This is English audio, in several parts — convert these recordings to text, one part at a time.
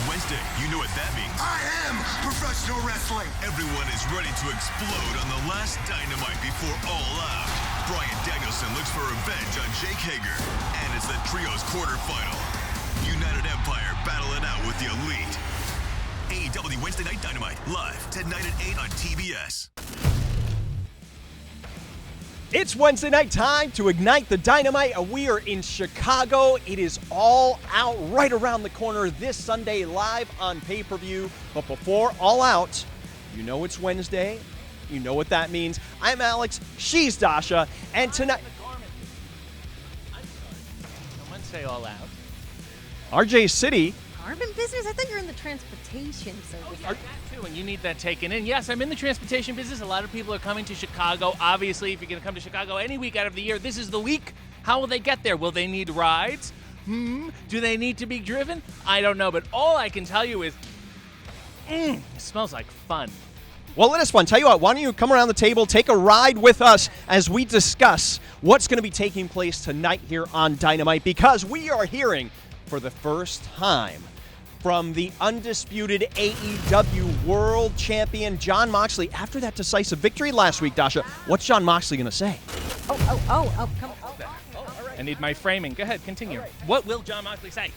Wednesday. You know what that means. I am professional wrestling. Everyone is ready to explode on the last Dynamite before All Out. Bryan Danielson looks for revenge on Jake Hager. And it's the Trios quarterfinal. United Empire battle it out with the Elite. AEW Wednesday Night Dynamite, live tonight at 8 on TBS. It's Wednesday night time to ignite the Dynamite. We are in Chicago. It is All Out right around the corner this Sunday live on pay-per-view. But before All Out, you know it's Wednesday. You know what that means. I'm Alex. She's Dasha. And tonight... I'm sorry. Someone say All Out. RJ City. Garment business? I thought you were in the transportation service. That too, and you need that taken in. Yes, I'm in the transportation business. A lot of people are coming to Chicago. Obviously, if you're going to come to Chicago any week out of the year, this is the week. How will they get there? Will they need rides? Do they need to be driven? I don't know, but all I can tell you is, it smells like fun. Well, it is fun. Tell you what, why don't you come around the table, take a ride with us as we discuss what's going to be taking place tonight here on Dynamite, because we are hearing for the first time from the undisputed AEW World Champion, Jon Moxley. After that decisive victory last week, Dasha, what's Jon Moxley going to say? Come on. I need my framing. Go ahead, continue. What will Jon Moxley say?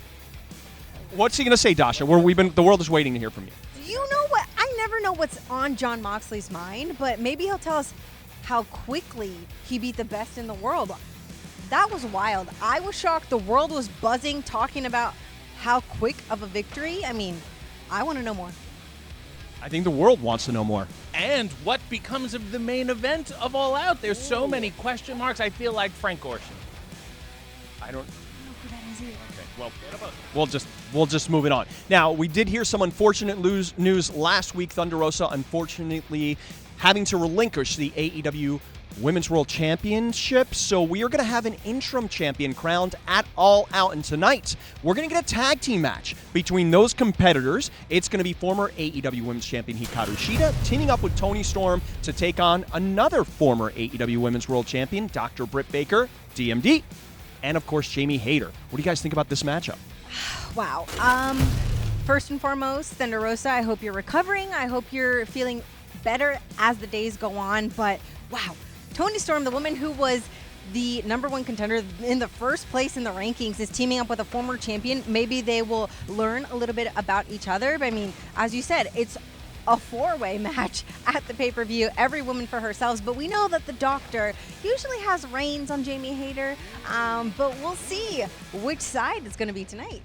What's he going to say, Dasha? The world is waiting to hear from you. You know what? I never know what's on Jon Moxley's mind, but maybe he'll tell us how quickly he beat the best in the world. That was wild. I was shocked. The world was buzzing, talking about how quick of a victory. I mean, I want to know more. I think the world wants to know more. And what becomes of the main event of All Out? There's so many question marks. I feel like Frank Gorshin. I don't... I don't know who that is either. Okay, well, we'll just move it on. Now, we did hear some unfortunate news last week. Thunder Rosa, unfortunately, having to relinquish the AEW Women's World Championship. So we are going to have an interim champion crowned at All Out. And tonight, we're going to get a tag team match between those competitors. It's going to be former AEW Women's Champion Hikaru Shida teaming up with Toni Storm to take on another former AEW Women's World Champion, Dr. Britt Baker, DMD, and of course, Jamie Hayter. What do you guys think about this matchup? Wow. First and foremost, Thunder Rosa, I hope you're recovering. I hope you're feeling better as the days go on. But wow. Toni Storm, the woman who was the #1 contender in the first place in the rankings, is teaming up with a former champion. Maybe they will learn a little bit about each other. But I mean, as you said, it's a four-way match at the pay-per-view. Every woman for herself. But we know that the Doctor usually has reins on Jamie Hayter. But we'll see which side it's going to be tonight.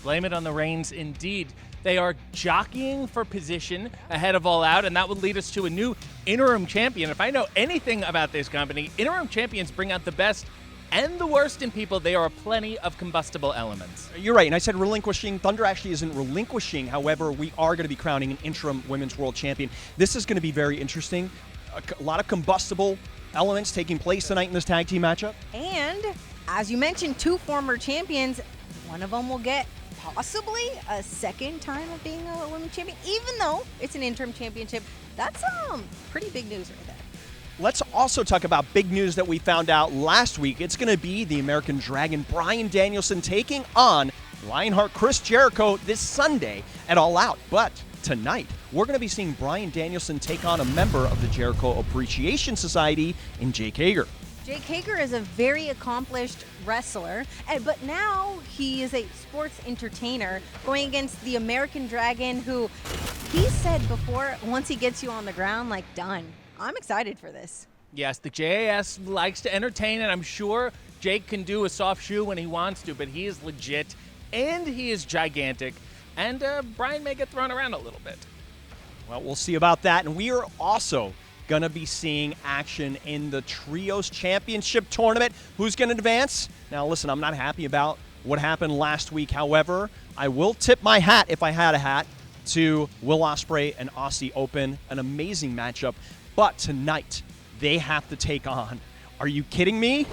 Blame it on the reins, indeed. They are jockeying for position ahead of All Out, and that would lead us to a new interim champion. If I know anything about this company, interim champions bring out the best and the worst in people. There are plenty of combustible elements. You're right, and I said relinquishing. Thunder actually isn't relinquishing. However, we are going to be crowning an interim Women's World Champion. This is going to be very interesting. A lot of combustible elements taking place tonight in this tag team matchup. And, as you mentioned, two former champions. One of them will get possibly a second time of being a women's champion, even though it's an interim championship. That's pretty big news right there. Let's also talk about big news that we found out last week. It's going to be the American Dragon, Bryan Danielson, taking on Lionheart Chris Jericho this Sunday at All Out. But tonight, we're going to be seeing Bryan Danielson take on a member of the Jericho Appreciation Society in Jake Hager. Jake Hager is a very accomplished wrestler, but now he is a sports entertainer going against the American Dragon, who he said before, once he gets you on the ground, like, done. I'm excited for this. Yes, the JAS likes to entertain, and I'm sure Jake can do a soft shoe when he wants to, but he is legit, and he is gigantic, and Bryan may get thrown around a little bit. Well, we'll see about that, and we are also going to be seeing action in the Trios Championship Tournament. Who's going to advance? Now, listen, I'm not happy about what happened last week. However, I will tip my hat, if I had a hat, to Will Ospreay and Aussie Open. An amazing matchup. But tonight, they have to take on, are you kidding me?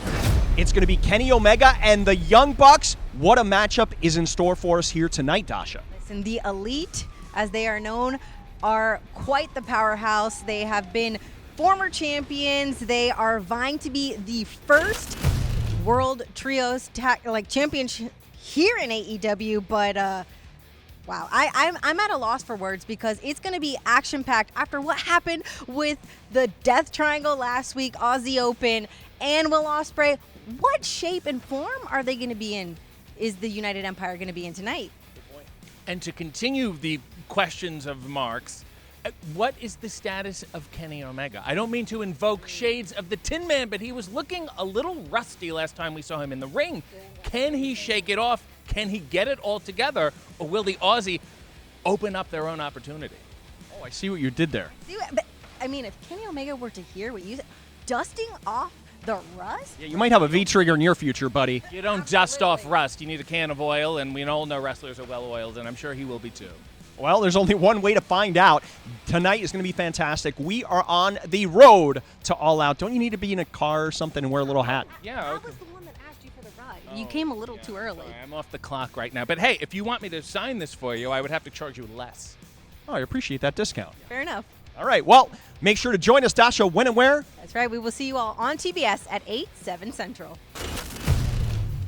It's going to be Kenny Omega and the Young Bucks. What a matchup is in store for us here tonight, Dasha. Listen, the Elite, as they are known, are quite the powerhouse. They have been former champions. They are vying to be the first World Trios champions here in AEW, but Wow, I'm at a loss for words because it's going to be action-packed after what happened with the Death Triangle last week, Aussie Open, and Will Ospreay. What shape and form are they going to be in? Is the United Empire going to be in tonight? And to continue the questions of Mark's, what is the status of Kenny Omega? I don't mean to invoke shades of the Tin Man, but he was looking a little rusty last time we saw him in the ring. Can he shake it off? Can he get it all together? Or will the Aussie open up their own opportunity? Oh, I see what you did there. But, I mean, if Kenny Omega were to hear what you said, dusting off the rust? Yeah, you might have a V-trigger in your future, buddy. You don't dust off rust. You need a can of oil, and we all know wrestlers are well-oiled, and I'm sure he will be too. Well, there's only one way to find out. Tonight is going to be fantastic. We are on the road to All Out. Don't you need to be in a car or something and wear a little hat? Yeah. I was the one that asked you for the ride. You came a little too early. Sorry, I'm off the clock right now. But hey, if you want me to sign this for you, I would have to charge you less. Oh, I appreciate that discount. Fair enough. All right, well, make sure to join us, Dasha. When and where? That's right. We will see you all on TBS at 8, 7 Central.